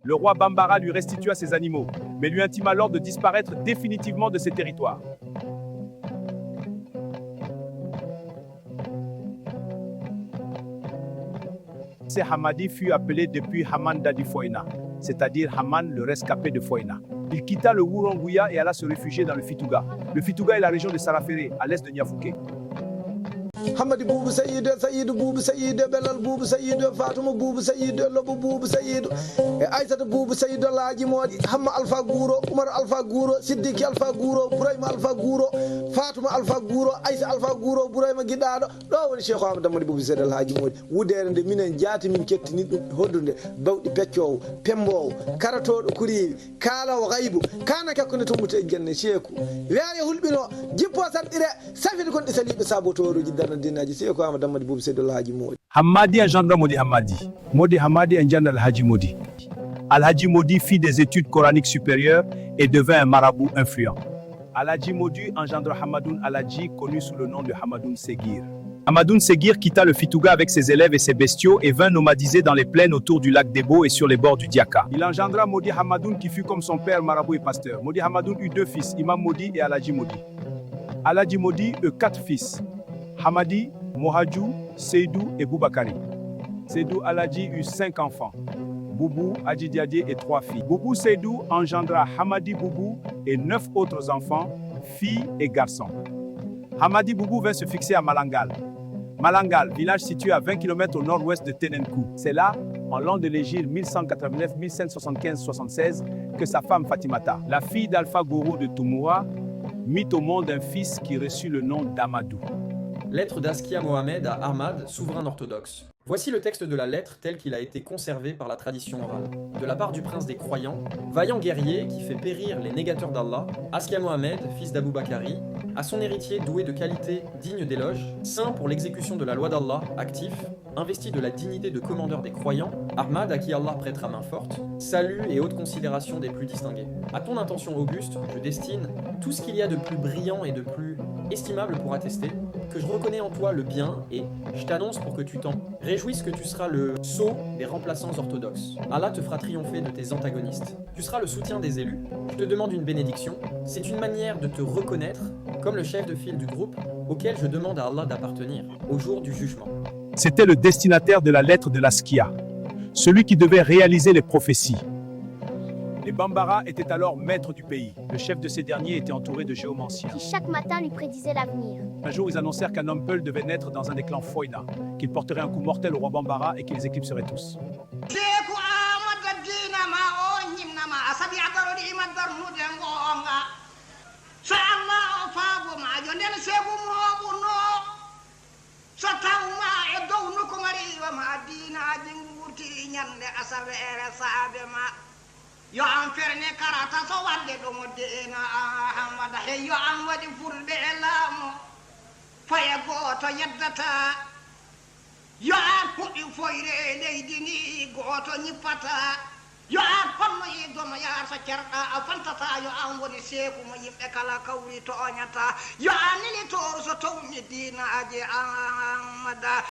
Le roi Bambara lui restitua ses animaux, mais lui intima l'ordre de disparaître définitivement de ses territoires. Ce Hamadi fut appelé depuis Haman Dadi Foina, c'est-à-dire Haman le rescapé de Foina. Il quitta le Wuronguya et alla se réfugier dans le Fituga. Le Fituga est la région de Sarafere, à l'est de Niafouké. Hamadi Boubou Saïd, Saïd Boubou Saïd, Belal Boubou Saïd, Fatouma Boubou Saïd, Lobo Boubou Saïd, Aïssata Boubou Saïd, Laaji Modi, Hamma Alpha Gouro, Oumar Alpha Gouro, Siddiqui Alpha Gouro, Bourayma Alpha Gouro, Fatouma Alpha Gouro, Aïssa Alpha Gouro, Bourayma Guidaɗo, ɗo woni Cheikh Amadou Hamadi Boubou Saïd Laaji Modi. Wudere nde minen jaati min kettini ɗum hoddude bawɗi peccowo, pembowo, karatoɗo kuriwi, kaalawo gaybu, kana kakkunde tummuto e jenne Cheikhou. Weeyo hulɓino, jippo sanɗire, safide kon ɗi saliɓe sabotoruji darnade. Hamadi engendre Modi Hamadi. Modi Hamadi engendre Al-Haji Modi. Al-Haji Modi fit des études coraniques supérieures et devint un marabout influent. Al-Haji Modi engendre Hamadoun Al-Haji, connu sous le nom de Hamadoun Seguir. Hamadoun Seguir quitta le Fituga avec ses élèves et ses bestiaux et vint nomadiser dans les plaines autour du lac Debo et sur les bords du Diaka. Il engendra Modi Hamadoun qui fut comme son père marabout et pasteur. Modi Hamadoun eut 2 fils, Imam Modi et Al-Haji Modi. Al-Haji Modi eut 4 fils. Hamadi, Mohadjou, Seydou et Boubakari. Seydou Al-Haji eut 5 enfants. Boubou, Adjidiadie et 3 filles. Boubou Seydou engendra Hamadi Boubou et 9 autres enfants, filles et garçons. Hamadi Boubou vint se fixer à Malangal. Malangal, village situé à 20 km au nord-ouest de Tenenkou. C'est là, en l'an de l'Hégire 1189-1575-76, que sa femme Fatimata, la fille d'Alpha Gourou de Toumoura, mit au monde un fils qui reçut le nom d'Amadou. Lettre d'Askia Mohamed à Ahmad, souverain orthodoxe. Voici le texte de la lettre tel qu'il a été conservé par la tradition orale. De la part du prince des croyants, vaillant guerrier qui fait périr les négateurs d'Allah, Askia Mohamed, fils d'Abou Bakari, à son héritier doué de qualités dignes d'éloge, saint pour l'exécution de la loi d'Allah, actif, investi de la dignité de commandeur des croyants, Ahmad à qui Allah prêtera main forte, salut et haute considération des plus distingués. À ton intention auguste, je destine tout ce qu'il y a de plus brillant et de plus estimable pour attester que je reconnais en toi le bien et je t'annonce pour que tu t'en réjouisses que tu seras le sceau des remplaçants orthodoxes. Allah te fera triompher de tes antagonistes. Tu seras le soutien des élus. Je te demande une bénédiction. C'est une manière de te reconnaître comme le chef de file du groupe auquel je demande à Allah d'appartenir au jour du jugement. C'était le destinataire de la lettre de l'Askia, celui qui devait réaliser les prophéties. Les Bambara étaient alors maîtres du pays. Le chef de ces derniers était entouré de géomanciens. Qui chaque matin lui prédisaient l'avenir. Un jour, ils annoncèrent qu'un homme Peul devait naître dans un des clans Foina, qu'il porterait un coup mortel au roi Bambara et qu'ils les éclipseraient tous. yo an ferne karata so wadde ɗo modde ena ahmada he yo an waɗi furde e laamu faye gooto yeddata yo an puɗɗi foyre e leydi ni gooto ñippata yo an pannoyi dono yaar so cerɗa a fantata yo an woni seeku mo yimɓe kala kawri to oñata yo an nini toru so towni diinaji ahmada